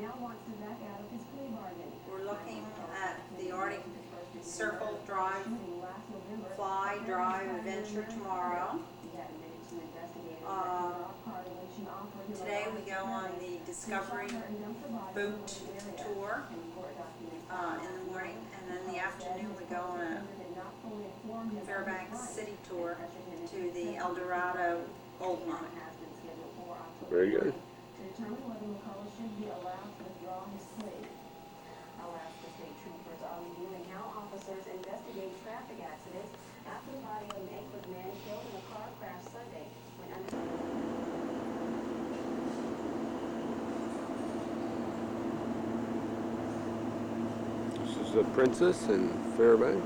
We're looking at the Arctic Circle Drive, Fly Drive Adventure tomorrow. Today we go on the Discovery Boat Tour in the morning, and then in the afternoon we go on a Fairbanks City Tour to the El Dorado gold mine. Very good. To determine whether McCullough should be allowed to withdraw his plea. Alaska State Troopers are reviewing how officers investigate traffic accidents after the body of an 8-foot man killed in a car crash Sunday when This is the Princess in Fairbanks.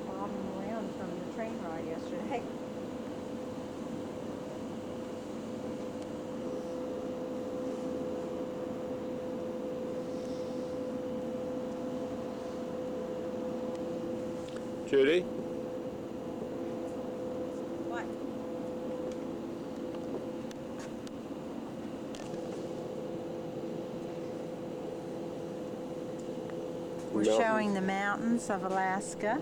Bobbing around from the train ride yesterday. Judy? What? We're showing the mountains of Alaska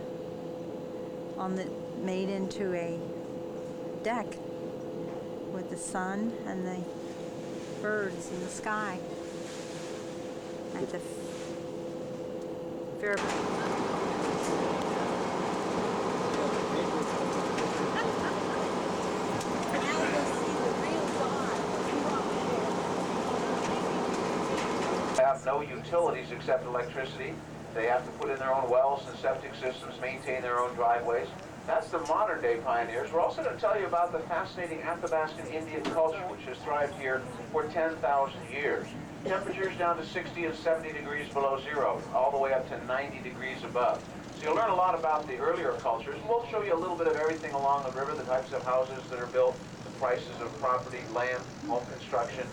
made into a deck with the sun and the birds in the sky at the Fairbanks. Have no utilities except electricity. They have to put in their own wells and septic systems, maintain their own driveways. That's the modern day pioneers. We're also going to tell you about the fascinating Athabascan Indian culture, which has thrived here for 10,000 years. Temperatures down to 60 and 70 degrees below zero, all the way up to 90 degrees above. So you'll learn a lot about the earlier cultures. We'll show you a little bit of everything along the river, the types of houses that are built, the prices of property, land, home construction.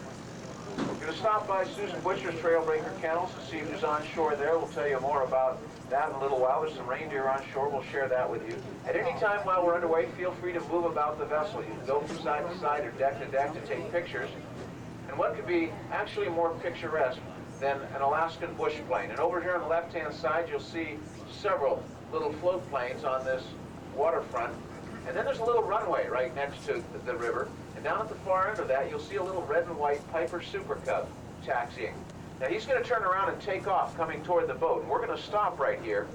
We're going to stop by Susan Butcher's Trailbreaker Kennels and see who's on shore there. We'll tell you more about that in a little while. There's some reindeer on shore. We'll share that with you. At any time while we're underway, feel free to move about the vessel. You can go from side to side or deck to deck to take pictures. And what could be actually more picturesque than an Alaskan bush plane? And over here on the left-hand side, you'll see several little float planes on this waterfront. And then there's a little runway right next to the river. And down at the far end of that, you'll see a little red and white Piper Super Cub taxiing. Now he's going to turn around and take off coming toward the boat. And we're going to stop right here.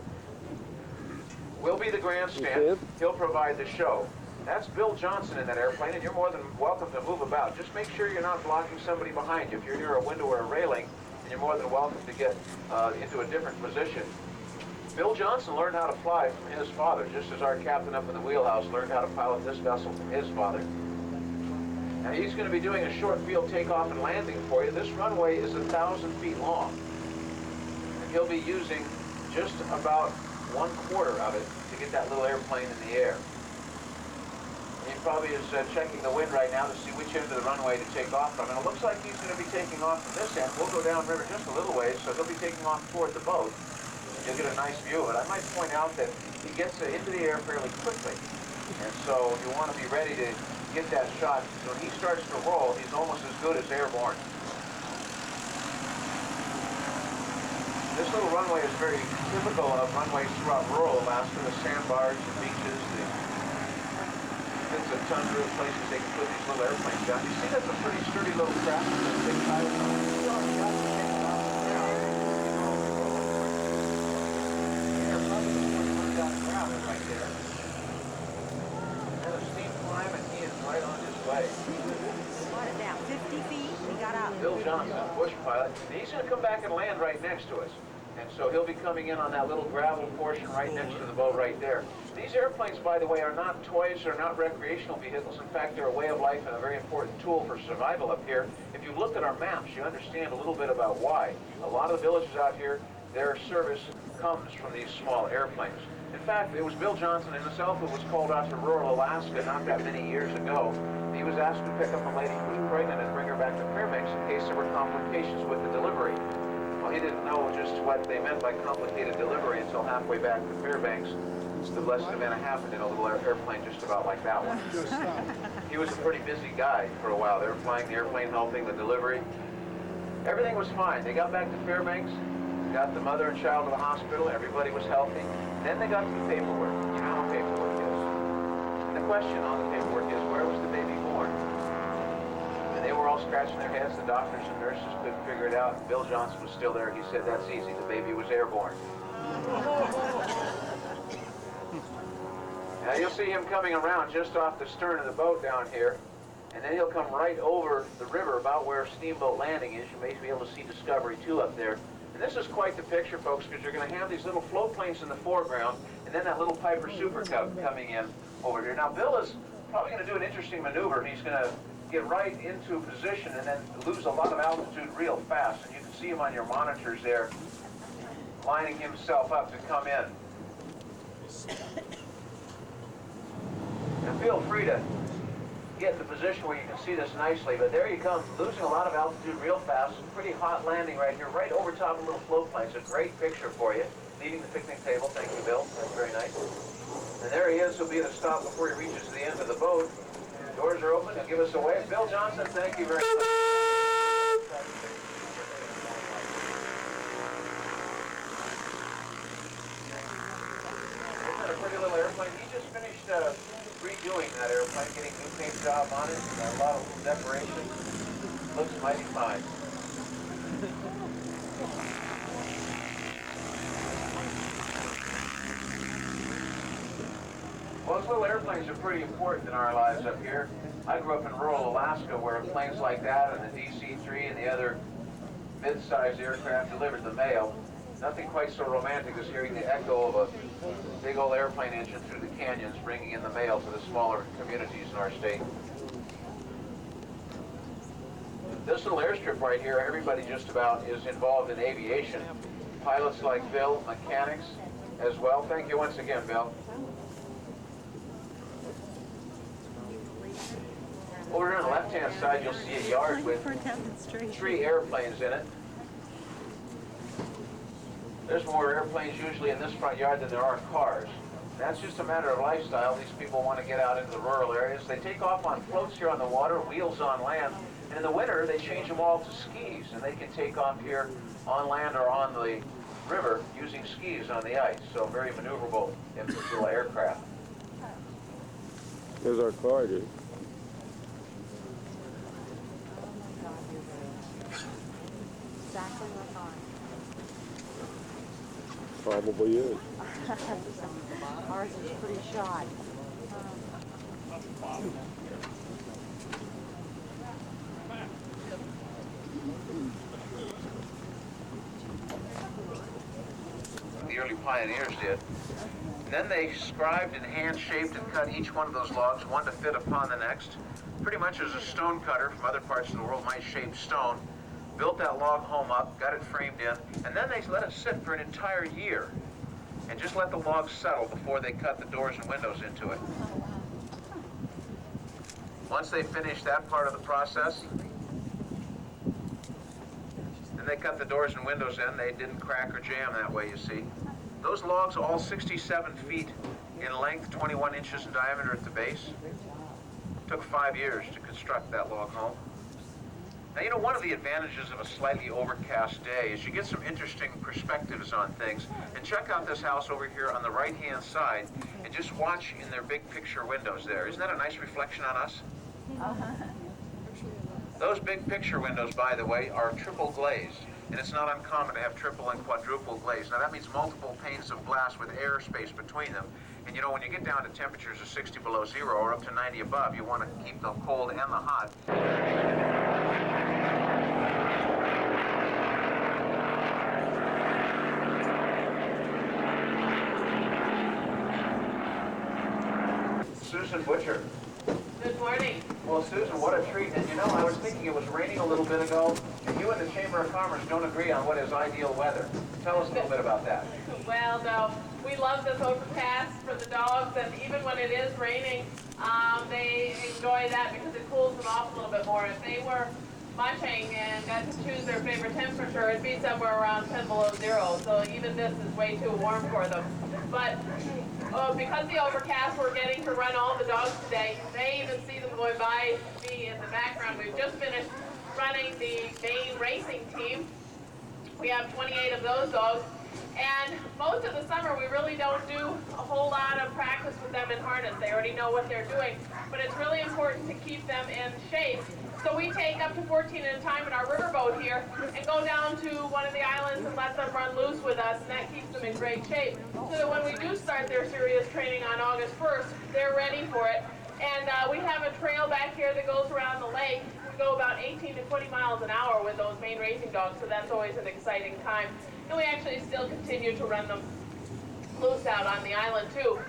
We'll be the grandstand. He'll provide the show. That's Bill Johnson in that airplane, and you're more than welcome to move about. Just make sure you're not blocking somebody behind you. If you're near a window or a railing, then you're more than welcome to get into a different position. Bill Johnson learned how to fly from his father, just as our captain up in the wheelhouse learned how to pilot this vessel from his father. Now he's going to be doing a short field takeoff and landing for you. This runway is 1,000 feet long. And he'll be using just about 1/4 of it to get that little airplane in the air. And he probably is checking the wind right now to see which end of the runway to take off from. And it looks like he's going to be taking off from this end. We'll go downriver just a little ways, so he'll be taking off toward the boat. You'll get a nice view of it. I might point out that he gets into the air fairly quickly. And so you want to be ready to get that shot. So when he starts to roll, he's almost as good as airborne. This little runway is very typical of runways throughout rural Alaska, the sandbars, the beaches, the bits of tundra, places they can put these little airplanes down. You see that's a pretty sturdy little craft with a big pilot on it. He's already got the thing off the ground. They're probably going down the ground right there. And a steep climb, and he is right on his way. What is that, 50 feet? We got out. Bill Johnson, bush pilot. And he's going to come back and land right next to us. And so he'll be coming in on that little gravel portion right next to the boat right there. These airplanes, by the way, are not toys, they're not recreational vehicles. In fact, they're a way of life and a very important tool for survival up here. If you look at our maps, you understand a little bit about why. A lot of the villages out here, their service comes from these small airplanes. In fact, it was Bill Johnson himself who was called out to rural Alaska not that many years ago. He was asked to pick up a lady who was pregnant and bring her back to Fairbanks in case there were complications with the delivery. Well, he didn't know just what they meant by complicated delivery until halfway back to Fairbanks. The blessed event happened in a little airplane just about like that one. He was a pretty busy guy for a while. They were flying the airplane, helping the delivery. Everything was fine. They got back to Fairbanks, got the mother and child to the hospital, everybody was healthy. Then they got to the paperwork. You know how paperwork is. And the question on the paperwork is, where was the baby born? And they were all scratching their heads. The doctors and nurses couldn't figure it out. Bill Johnson was still there. He said, that's easy. The baby was airborne. Now you'll see him coming around just off the stern of the boat down here, and then he'll come right over the river about where Steamboat Landing is. You may be able to see Discovery 2 up there. And this is quite the picture, folks, because you're going to have these little float planes in the foreground, and then that little Piper Super Cub coming in over here. Now Bill is probably going to do an interesting maneuver. He's going to get right into position and then lose a lot of altitude real fast. And you can see him on your monitors there, lining himself up to come in. And feel free to get in the position where you can see this nicely, but there you come, losing a lot of altitude real fast. Pretty hot landing right here, right over top of a little float plane. It's a great picture for you. Leaving the picnic table, thank you, Bill. That's very nice. And there he is. He'll be at a stop before he reaches the end of the boat. Doors are open. He'll give us a wave. Bill Johnson, thank you very much. Isn't that a pretty little airplane? He just finished redoing that airplane, getting new paint job on it, and a lot of decoration. Looks mighty fine. Well, those little airplanes are pretty important in our lives up here. I grew up in rural Alaska where planes like that and the DC-3 and the other mid-sized aircraft delivered the mail. Nothing quite so romantic as hearing the echo of a big old airplane engine through the canyons bringing in the mail to the smaller communities in our state. This little airstrip right here, everybody just about is involved in aviation. Pilots like Bill, mechanics as well. Thank you once again, Bill. Over here on the left-hand side, you'll see a yard with 3 airplanes in it. There's more airplanes usually in this front yard than there are cars. That's just a matter of lifestyle. These people want to get out into the rural areas. They take off on floats here on the water, wheels on land, and in the winter they change them all to skis, and they can take off here on land or on the river using skis on the ice. So very maneuverable in this little aircraft. There's our car, dude. Exactly like ours. Probably is. Ours is pretty shot. The early pioneers did. And then they scribed and hand-shaped and cut each one of those logs, one to fit upon the next, pretty much as a stone cutter from other parts of the world might shape stone. Built that log home up, got it framed in, and then they let it sit for an entire year and just let the log settle before they cut the doors and windows into it. Once they finished that part of the process, then they cut the doors and windows in. They didn't crack or jam that way, you see. Those logs, all 67 feet in length, 21 inches in diameter at the base, took 5 years to construct that log home. Now, you know, one of the advantages of a slightly overcast day is you get some interesting perspectives on things. And check out this house over here on the right-hand side and just watch in their big picture windows there. Isn't that a nice reflection on us? Those big picture windows, by the way, are triple glazed. And it's not uncommon to have triple and quadruple glaze. Now, that means multiple panes of glass with air space between them. And you know, when you get down to temperatures of 60 below zero or up to 90 above, you want to keep the cold and the hot. Susan Butcher. Good morning. Well, Susan, what a treat. And you know, I was thinking it was raining a little bit ago, and you and the Chamber of Commerce don't agree on what is ideal weather. Tell us a little bit about that. Well, no, we love this overcast for the dogs, and even when it is raining, they enjoy that because it cools them off a little bit more. If they were munching and got to choose their favorite temperature, it'd be somewhere around 10 below zero. So even this is way too warm for them. But because the overcast, we're getting to run all the dogs today. You may even see them going by me in the background. We've just finished running the Maine racing team. We have 28 of those dogs. And most of the summer, we really don't do a whole lot of practice with them in harness. They already know what they're doing. But it's really important to keep them in shape. So we take up to 14 at a time in our riverboat here and go down to one of the islands and let them run loose with us, and that keeps them in great shape. So that when we do start their serious training on August 1st, they're ready for it. And we have a trail back here that goes around the lake. We go about 18 to 20 miles an hour with those Maine racing dogs, so that's always an exciting time. And we actually still continue to run them loose out on the island too.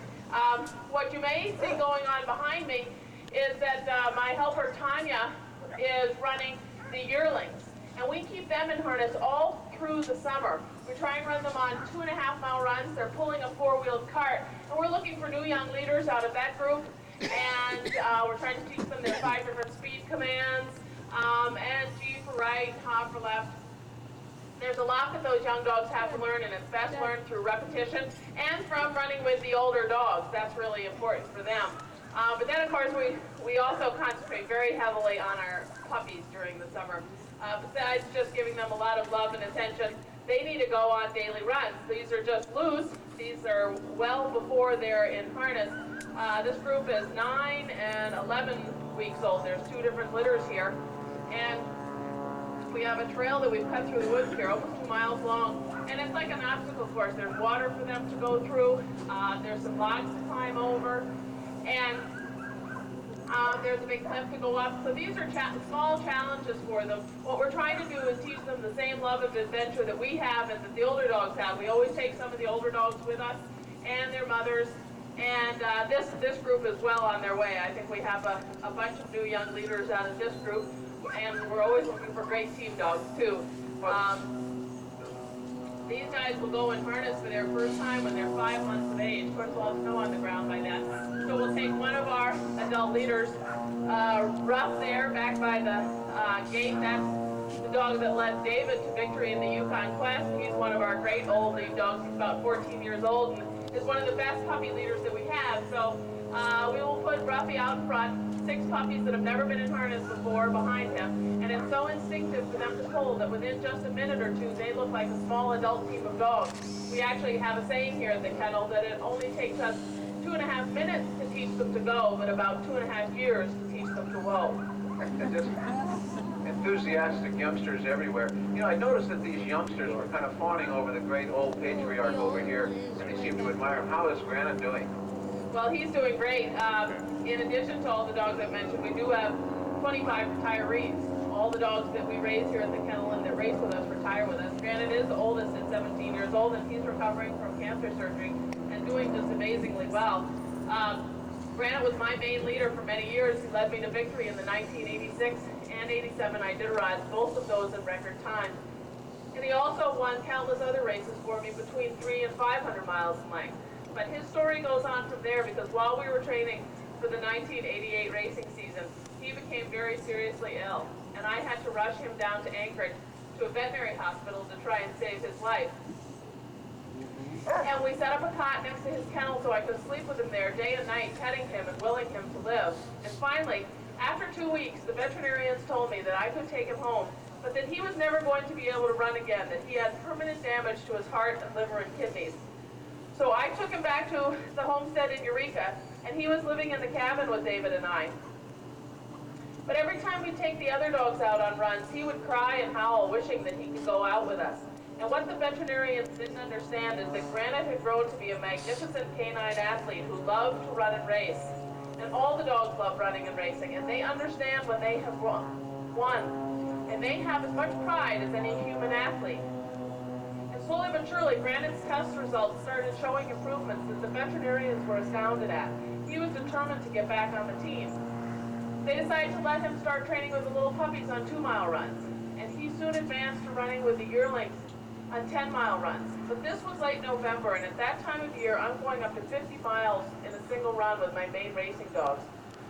What you may see going on behind me is that my helper Tanya is running the yearlings, and we keep them in harness all through the summer. We try and run them on 2.5-mile runs. They're pulling a 4-wheeled cart, and we're looking for new young leaders out of that group, and we're trying to teach them their 5 different speed commands, and G for right, H for left. There's a lot that those young dogs have to learn, and it's best learned through repetition and from running with the older dogs. That's really important for them. But then, of course, we also concentrate very heavily on our puppies during the summer. Besides just giving them a lot of love and attention, they need to go on daily runs. These are just loose. These are well before they're in harness. This group is 9 and 11 weeks old. There's 2 different litters here. And we have a trail that we've cut through the woods here, almost 2 miles long. And it's like an obstacle course. There's water for them to go through. There's some logs to climb over. And there's a big cliff to go up. So these are small challenges for them. What we're trying to do is teach them the same love of adventure that we have and that the older dogs have. We always take some of the older dogs with us and their mothers. And this group is well on their way. I think we have a bunch of new young leaders out of this group. And we're always looking for great team dogs, too. These guys will go in harness for their first time when they're 5 months of age. Of course, we'll have snow on the ground by then. So we'll take one of our adult leaders, Ruff there, back by the gate. That's the dog that led David to victory in the Yukon Quest. He's one of our great old lead dogs. He's about 14 years old and is one of the best puppy leaders that we have. So we will put Ruffy out in front. 6 puppies that have never been in harness before behind him, and it's so instinctive for them to pull that within just a minute or 2 they look like a small adult team of dogs. We actually have a saying here at the kennel that it only takes us 2.5 minutes to teach them to go, but about 2.5 years to teach them to whoa. And just enthusiastic youngsters everywhere. You know, I noticed that these youngsters were kind of fawning over the great old patriarch over here, and they seem to admire him. How is Granite doing? Well, he's doing great. In addition to all the dogs I mentioned, we do have 25 retirees. All the dogs that we raise here at the kennel and that race with us retire with us. Granite is the oldest at 17 years old, and he's recovering from cancer surgery and doing just amazingly well. Granite was my main leader for many years. He led me to victory in the 1986 and 87 Iditarods, both of those in record time. And he also won countless other races for me between 300 and 500 miles in length. But his story goes on from there because while we were training for the 1988 racing season, he became very seriously ill, and I had to rush him down to Anchorage to a veterinary hospital to try and save his life. And we set up a cot next to his kennel so I could sleep with him there day and night, petting him and willing him to live. And finally, after 2 weeks, the veterinarians told me that I could take him home, but that he was never going to be able to run again, that he had permanent damage to his heart and liver and kidneys. So I took him back to the homestead in Eureka, and he was living in the cabin with David and I. But every time we'd take the other dogs out on runs, he would cry and howl, wishing that he could go out with us. And what the veterinarians didn't understand is that Granite had grown to be a magnificent canine athlete who loved to run and race. And all the dogs love running and racing, and they understand when they have won. And they have as much pride as any human athlete. Slowly but surely, Granite's test results started showing improvements that the veterinarians were astounded at. he was determined to get back on the team. They decided to let him start training with the little puppies on 2-mile runs, and he soon advanced to running with the yearlings on 10-mile runs. But this was late November, and at that time of year, I'm going up to 50 miles in a single run with my main racing dogs.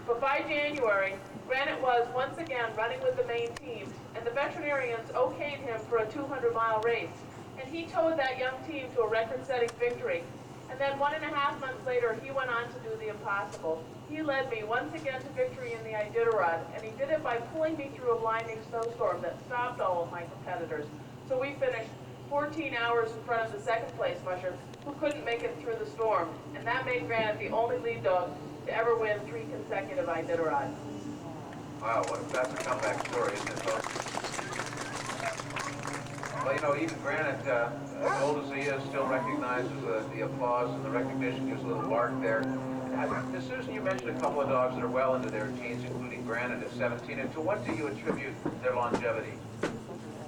But by January, Granite was once again running with the main team, and the veterinarians okayed him for a 200-mile race. And he towed that young team to a record-setting victory. And then 1.5 months later, he went on to do the impossible. He led me once again to victory in the Iditarod, and he did it by pulling me through a blinding snowstorm that stopped all of my competitors. So we finished 14 hours in front of the second place musher, who couldn't make it through the storm. And that made Granite the only lead dog to ever win 3 consecutive Iditarods. Wow, that's a comeback story, isn't it, folks? Well, you know, even Granite, as old as he is, still recognizes the applause and the recognition, gives a little bark there. Susan, you mentioned a couple of dogs that are well into their teens, including Granite at 17. And to what do you attribute their longevity?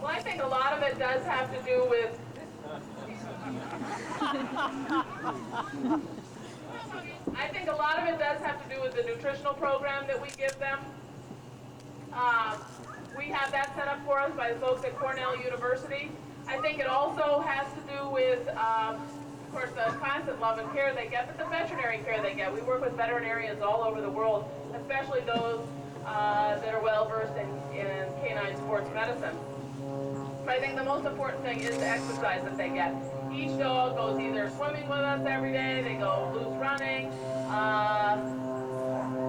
Well, I think a lot of it does have to do with the nutritional program that we give them. We have that set up for us by the folks at Cornell University. I think it also has to do with, of course, the constant love and care they get, but the veterinary care they get. We work with veterinarians all over the world, especially those that are well-versed in canine sports medicine. But I think the most important thing is the exercise that they get. Each dog goes either swimming with us every day, they go loose running,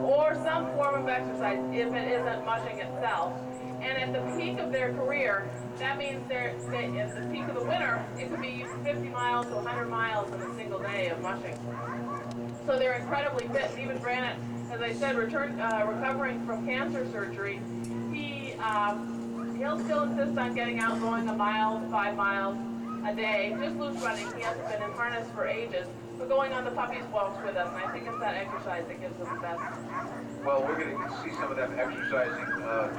or some form of exercise if it isn't mushing itself. And at the peak of their career, that means at the peak of the winter, it could be 50 miles to 100 miles in a single day of mushing. So they're incredibly fit. And even Granite, as I said, recovering from cancer surgery, he'll still insist on getting out, going 1 mile to 5 miles a day, just loose running. He hasn't been in harness for ages, but going on the puppies walks with us, and I think it's that exercise that gives them the best. Well, we're going to see some of them exercising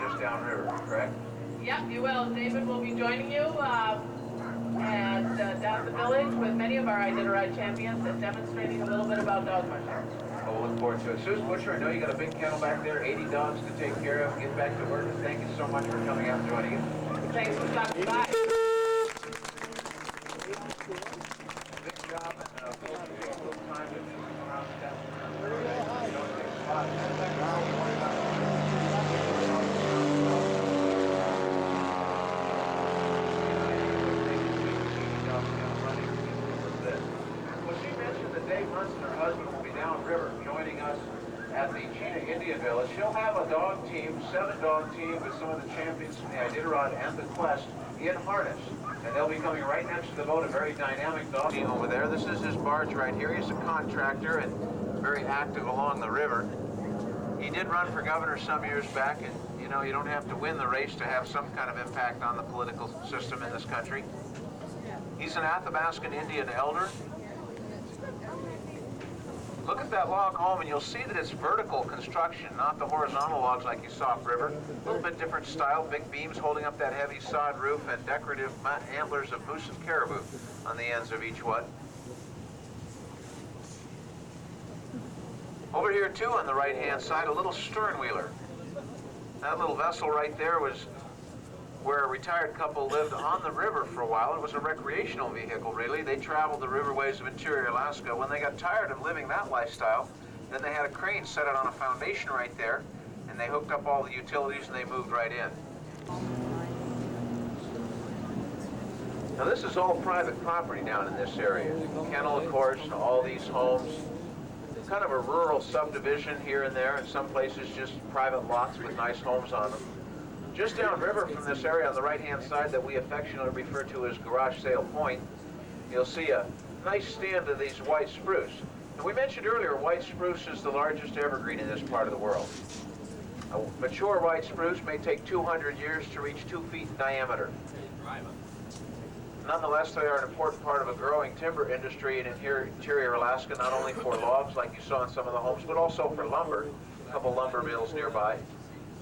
just downriver, correct? Yep, you will. David will be joining you down at the village with many of our Iditarod champions and demonstrating a little bit about dog mushing. Well, we'll look forward to it. Susan Butcher, I know you got a big kennel back there, 80 dogs to take care of. Get back to work, and thank you so much for coming out and joining us. Thanks for stopping by. Big job, and folks, take a little time to come around and don't take a spot. Well, she mentioned that Dave Munson, her husband, will be downriver joining us at the Chena Indian Village. She'll have a dog team, 7-dog team with some of the champions from the Iditarod and the Quest in harness. And they'll be coming right next to the boat, a very dynamic dog team over there. This is his barge right here. He's a contractor and very active along the river. He did run for governor some years back, and you know, you don't have to win the race to have some kind of impact on the political system in this country. He's an Athabascan Indian elder. Look at that log home, and you'll see that it's vertical construction, not the horizontal logs like you saw upriver. A little bit different style, big beams holding up that heavy sod roof, and decorative antlers of moose and caribou on the ends of each one. Over here, too, on the right-hand side, a little stern wheeler. That little vessel right there was where a retired couple lived on the river for a while. It was a recreational vehicle, really. They traveled the riverways of interior Alaska. When they got tired of living that lifestyle, then they had a crane set it on a foundation right there, and they hooked up all the utilities and they moved right in. Now, this is all private property down in this area. Kennel, of course, and all these homes. Kind of a rural subdivision here and there, and some places just private lots with nice homes on them. Just downriver from this area on the right-hand side that we affectionately refer to as Garage Sale Point, you'll see a nice stand of these white spruce. And we mentioned earlier, white spruce is the largest evergreen in this part of the world. A mature white spruce may take 200 years to reach 2 feet in diameter. Nonetheless, they are an important part of a growing timber industry in interior Alaska, not only for logs like you saw in some of the homes, but also for lumber. A couple lumber mills nearby.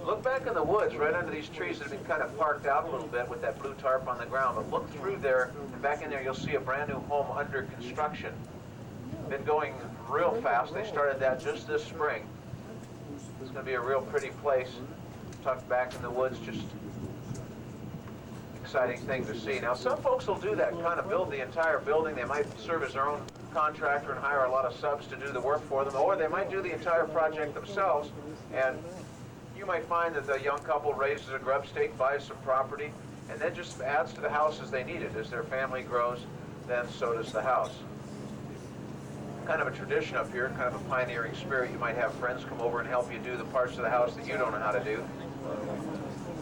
Look back in the woods, right under these trees that have been kind of parked out a little bit with that blue tarp on the ground. But look through there, and back in there you'll see a brand new home under construction. been going real fast. They started that just this spring. It's going to be a real pretty place, tucked back in the woods, just exciting thing to see. Now, some folks will do that, kind of build the entire building. They might serve as their own contractor and hire a lot of subs to do the work for them, or they might do the entire project themselves. And you might find that the young couple raises a grub stake, buys some property, and then just adds to the house as they need it. As their family grows, then so does the house. Kind of a tradition up here, kind of a pioneering spirit. You might have friends come over and help you do the parts of the house that you don't know how to do.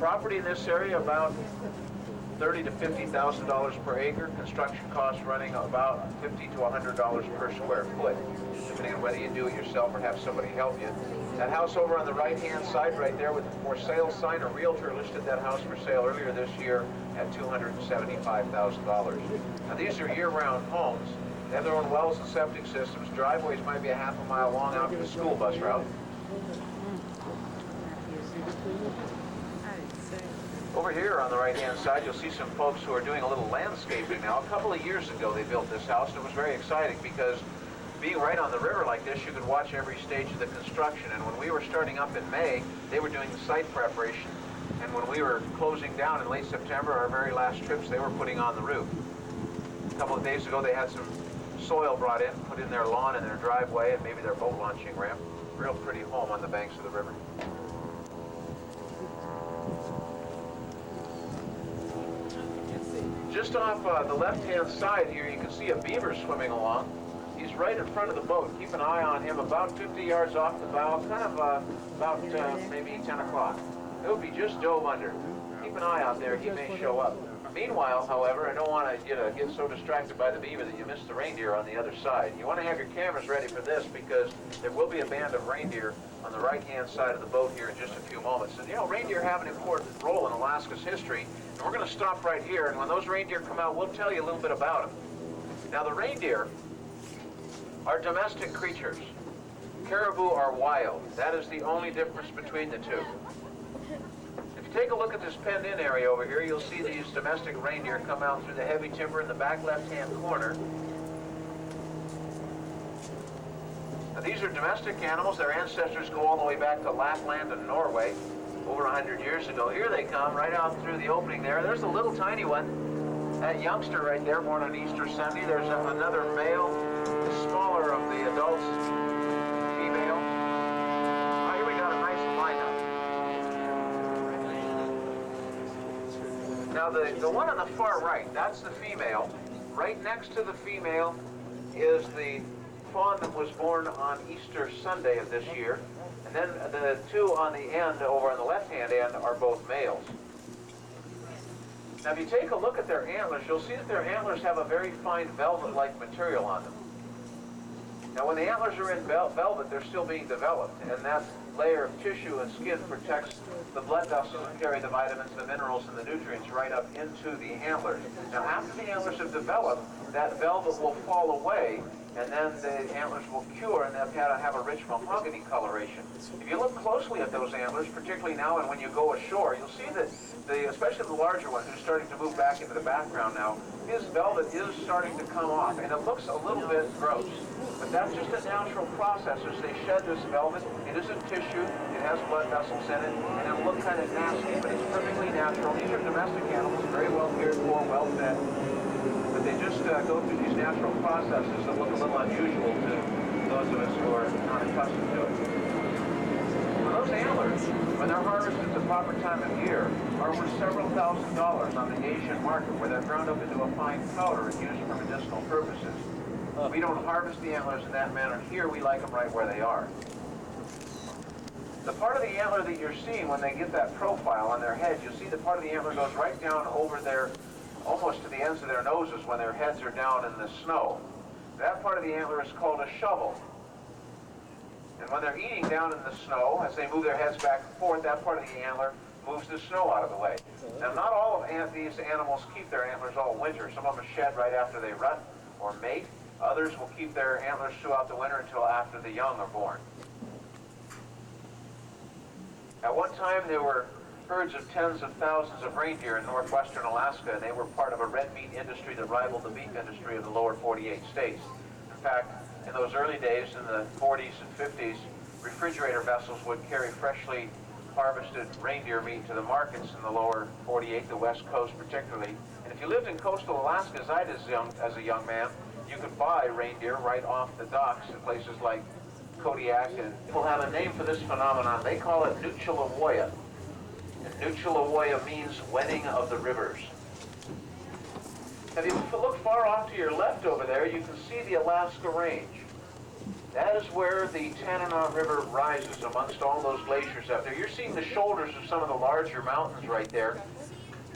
Property in this area about $30,000 to $50,000 per acre. Construction costs running about $50 to $100 per square foot, depending on whether you do it yourself or have somebody help you. That house over on the right-hand side right there with the for sale sign, a realtor listed that house for sale earlier this year at $275,000. Now these are year-round homes. They have their own wells and septic systems. Driveways might be a half a mile long out to the school bus route. Over here on the right-hand side, you'll see some folks who are doing a little landscaping now. A couple of years ago, they built this house, and it was very exciting because being right on the river like this, you could watch every stage of the construction. And when we were starting up in May, they were doing the site preparation. And when we were closing down in late September, our very last trips, they were putting on the roof. A couple of days ago, they had some soil brought in, put in their lawn and their driveway, and maybe their boat launching ramp. Real pretty home on the banks of the river. Just off the left-hand side here, you can see a beaver swimming along. He's right in front of the boat. Keep an eye on him about 50 yards off the bow, kind of about maybe 10 o'clock. It would be just dove under. Keep an eye out there. He may show up. Meanwhile, however, I don't want to get so distracted by the beaver that you miss the reindeer on the other side. You want to have your cameras ready for this because there will be a band of reindeer on the right-hand side of the boat here in just a few moments. And you know, reindeer have an important role in Alaska's history. And we're going to stop right here, and when those reindeer come out, we'll tell you a little bit about them. Now, the reindeer are domestic creatures. Caribou are wild. That is the only difference between the two. If you take a look at this penned-in area over here, you'll see these domestic reindeer come out through the heavy timber in the back left-hand corner. Now, these are domestic animals. Their ancestors go all the way back to Lapland and Norway over 100 years ago. Here they come right out through the opening there. There's a little tiny one. That youngster right there, born on Easter Sunday. There's another male, the smaller of the adults, female. Oh, here we got a nice lineup. Now the one on the far right, that's the female. Right next to the female is the fawn that was born on Easter Sunday of this year. And then the two on the end, over on the left-hand end, are both males. Now, if you take a look at their antlers, you'll see that their antlers have a very fine velvet-like material on them. Now, when the antlers are in velvet, they're still being developed, and that layer of tissue and skin protects the blood vessels that carry the vitamins, the minerals, and the nutrients right up into the antlers. Now, after the antlers have developed, that velvet will fall away, and then the antlers will cure, and they'll have a rich mahogany coloration. If you look closely at those antlers, particularly now and when you go ashore, you'll see that especially the larger one, who's starting to move back into the background now, his velvet is starting to come off, and it looks a little bit gross. But that's just a natural process. As they shed this velvet, it isn't tissue, it has blood vessels in it, and it'll look kind of nasty, but it's perfectly natural. These are domestic animals, very well cared for, well fed. But they just go through these natural processes that look a little unusual to those of us who are not accustomed to it. Now, those antlers, when they're harvested at the proper time of year, are worth several $1,000s on the Asian market, where they're ground up into a fine powder and used for medicinal purposes. We don't harvest the antlers in that manner here. We like them right where they are. The part of the antler that you're seeing when they get that profile on their head, you'll see the part of the antler goes right down over their, almost to the ends of their noses when their heads are down in the snow. That part of the antler is called a shovel. And when they're eating down in the snow, as they move their heads back and forth, that part of the antler moves the snow out of the way. Now, not all of these animals keep their antlers all winter. Some of them shed right after they rut or mate. Others will keep their antlers throughout the winter until after the young are born. At one time, there were herds of tens of thousands of reindeer in northwestern Alaska, and they were part of a red meat industry that rivaled the beef industry of the lower 48 states. In fact, In those early days, in the 40s and 50s, refrigerator vessels would carry freshly harvested reindeer meat to the markets in the lower 48, the west coast particularly. And if you lived in coastal Alaska, as I did as a young man, you could buy reindeer right off the docks in places like Kodiak. And people have a name for this phenomenon. They call it Nuchalawoya. And Nuchalawoya means wedding of the rivers. If you look far off to your left over there, you can see the Alaska Range. That is where the Tanana River rises amongst all those glaciers up there. You're seeing the shoulders of some of the larger mountains right there.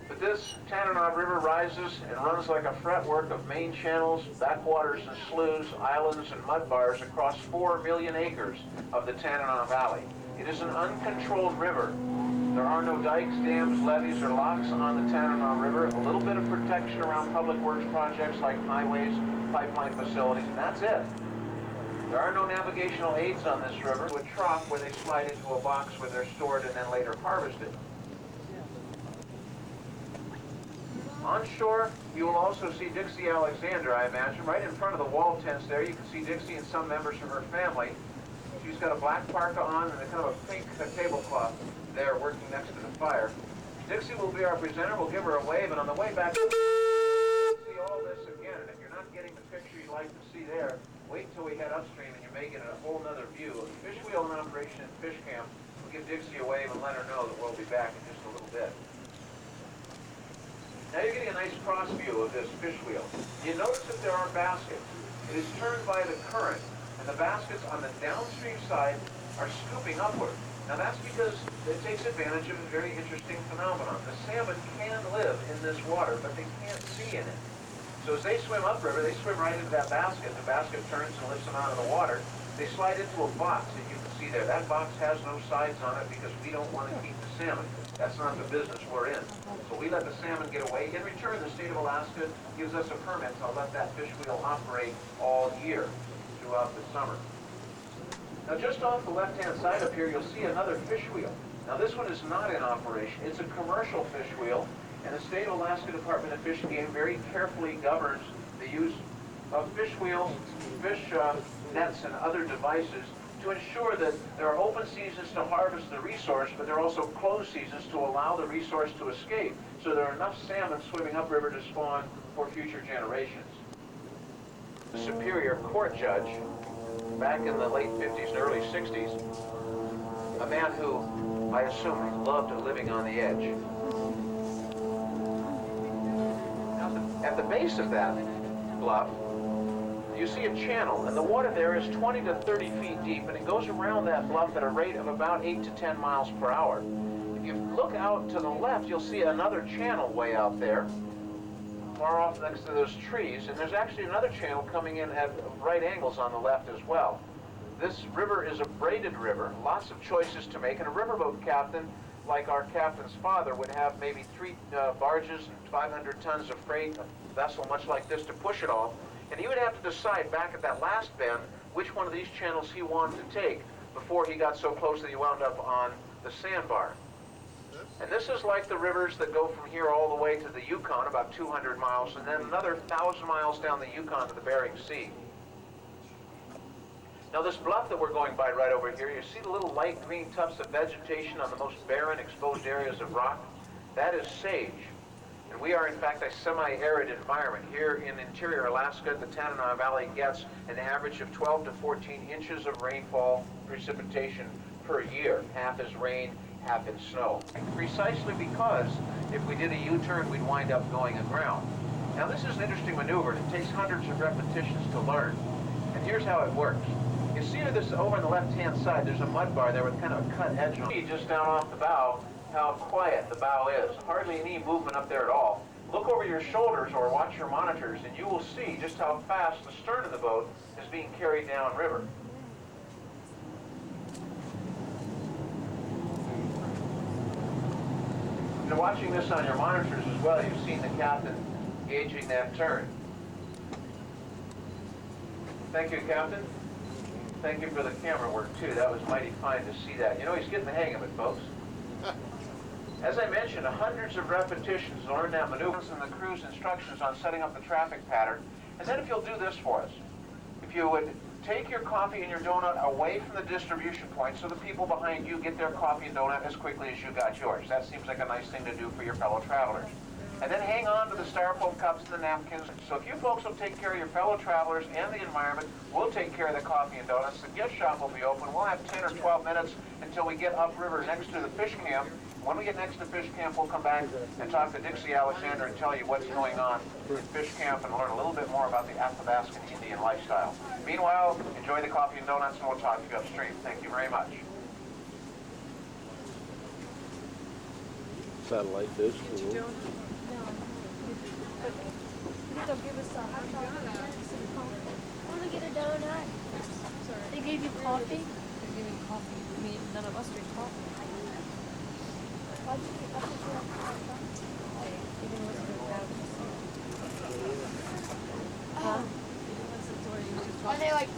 But this Tanana River rises and runs like a fretwork of main channels, backwaters and sloughs, islands and mud bars across 4 million acres of the Tanana Valley. It is an uncontrolled river. There are no dikes, dams, levees, or locks on the Tanana River. A little bit of protection around public works projects like highways, pipeline facilities, and that's it. There are no navigational aids on this river. To a trough where they slide into a box where they're stored and then later harvested. On shore, you will also see Dixie Alexander, I imagine. Right in front of the wall tents there, you can see Dixie and some members of her family. She's got a black parka on and a kind of a pink tablecloth there working next to the fire. Dixie will be our presenter. We'll give her a wave, and on the way back, see all this again. And if you're not getting the picture you'd like to see there, wait until we head upstream and you may get a whole nother view of the fish wheel in operation at Fish Camp. We'll give Dixie a wave and let her know that we'll be back in just a little bit. Now you're getting a nice cross view of this fish wheel. You notice that there are baskets. It is turned by the current, and the baskets on the downstream side are scooping upward. Now that's because it takes advantage of a very interesting phenomenon. The salmon can live in this water, but they can't see in it. So as they swim upriver, they swim right into that basket. The basket turns and lifts them out of the water. They slide into a box that you can see there. That box has no sides on it because we don't want to keep the salmon. That's not the business we're in. So we let the salmon get away. In return, the state of Alaska gives us a permit to let that fish wheel operate all year throughout the summer. Now just off the left-hand side up here, you'll see another fish wheel. Now this one is not in operation. It's a commercial fish wheel. And the State of Alaska Department of Fish and Game very carefully governs the use of fish wheels, fish nets, and other devices to ensure that there are open seasons to harvest the resource, but there are also closed seasons to allow the resource to escape, so there are enough salmon swimming upriver to spawn for future generations. The Superior Court judge, back in the late 50s and early 60s, a man who, I assume, loved living on the edge. At the base of that bluff, you see a channel, and the water there is 20 to 30 feet deep, and it goes around that bluff at a rate of about 8 to 10 miles per hour. If you look out to the left, you'll see another channel way out there, far off next to those trees, and there's actually another channel coming in at right angles on the left as well. This river is a braided river, lots of choices to make, and a riverboat captain, like our captain's father, would have maybe 3 barges and 500 tons of freight, a vessel much like this to push it all. And he would have to decide back at that last bend which one of these channels he wanted to take before he got so close that he wound up on the sandbar. And this is like the rivers that go from here all the way to the Yukon, about 200 miles, and then another 1,000 miles down the Yukon to the Bering Sea. Now this bluff that we're going by right over here, you see the little light green tufts of vegetation on the most barren exposed areas of rock? That is sage. And we are in fact a semi-arid environment. Here in interior Alaska, the Tanana Valley gets an average of 12 to 14 inches of rainfall precipitation per year. Half is rain, half is snow. Precisely because if we did a U-turn, we'd wind up going aground. Now this is an interesting maneuver, and it takes hundreds of repetitions to learn. And here's how it works. You see this over on the left-hand side, there's a mud bar there with kind of a cut edge on it. See just down off the bow how quiet the bow is. Hardly any movement up there at all. Look over your shoulders or watch your monitors and you will see just how fast the stern of the boat is being carried downriver. And watching this on your monitors as well, you've seen the captain gauging that turn. Thank you, Captain. Thank you for the camera work, too. That was mighty fine to see that. You know, he's getting the hang of it, folks. As I mentioned, hundreds of repetitions to learn that maneuver and the crew's instructions on setting up the traffic pattern. And then if you'll do this for us, if you would take your coffee and your donut away from the distribution point so the people behind you get their coffee and donut as quickly as you got yours. That seems like a nice thing to do for your fellow travelers. And then hang on to the styrofoam cups and the napkins. So if you folks will take care of your fellow travelers and the environment, we'll take care of the coffee and donuts. The gift shop will be open. We'll have 10 or 12 minutes until we get upriver next to the fish camp. When we get next to fish camp, we'll come back and talk to Dixie Alexander and tell you what's going on in fish camp and learn a little bit more about the Athabascan Indian lifestyle. Meanwhile, enjoy the coffee and donuts, and we'll talk to you upstream. Thank you very much. Satellite dish. Cool. They'll give us a hot dog. I want to get a donut. Sorry. They gave you coffee? They're giving coffee. I mean, none of us drink coffee. Why'd you get up to a hot dog? They didn't listen to that. Huh? They didn't listen to her. He was just talking. Are they like...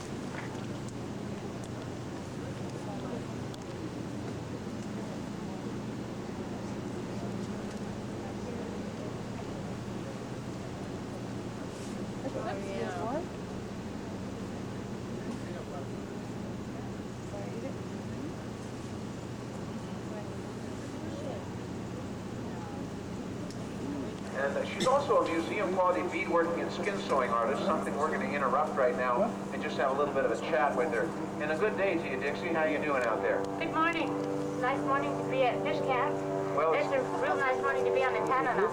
And she's also a museum quality beadworking and skin sewing artist, something we're going to interrupt right now and just have a little bit of a chat with her. And a good day to you, Dixie. How you doing out there? Good morning. Nice morning to be at fish camp. Well, It's a real nice morning to be on the Tanana.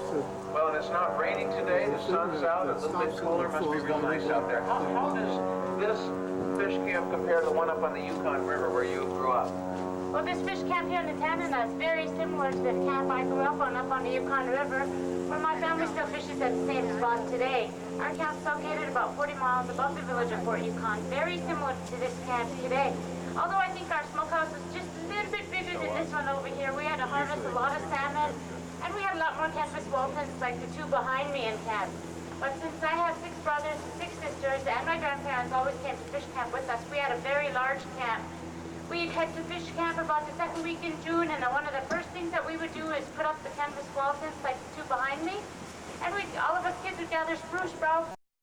well, and it's not raining today. The sun's out. A little bit cooler. Must be real nice out there. How does this fish camp compare to the one up on the Yukon River where you grew up? Well, this fish camp here on the Tanana is very similar to the camp I grew up on the Yukon River, where my family still fishes at the same spot today. Our camp's located about 40 miles above the village of Fort Yukon, very similar to this camp today. Although I think our smokehouse is just a little bit bigger than this one over here. We had to harvest a lot of salmon, and we had a lot more canvas waltons like the two behind me in camp. But since I have 6 brothers and 6 sisters, and my grandparents always came to fish camp with us, we had a very large camp. We'd head to fish camp about the second week in June, and one of the first things that we would do is put up the canvas waltons like the two behind me. And all of us kids would gather spruce sprouts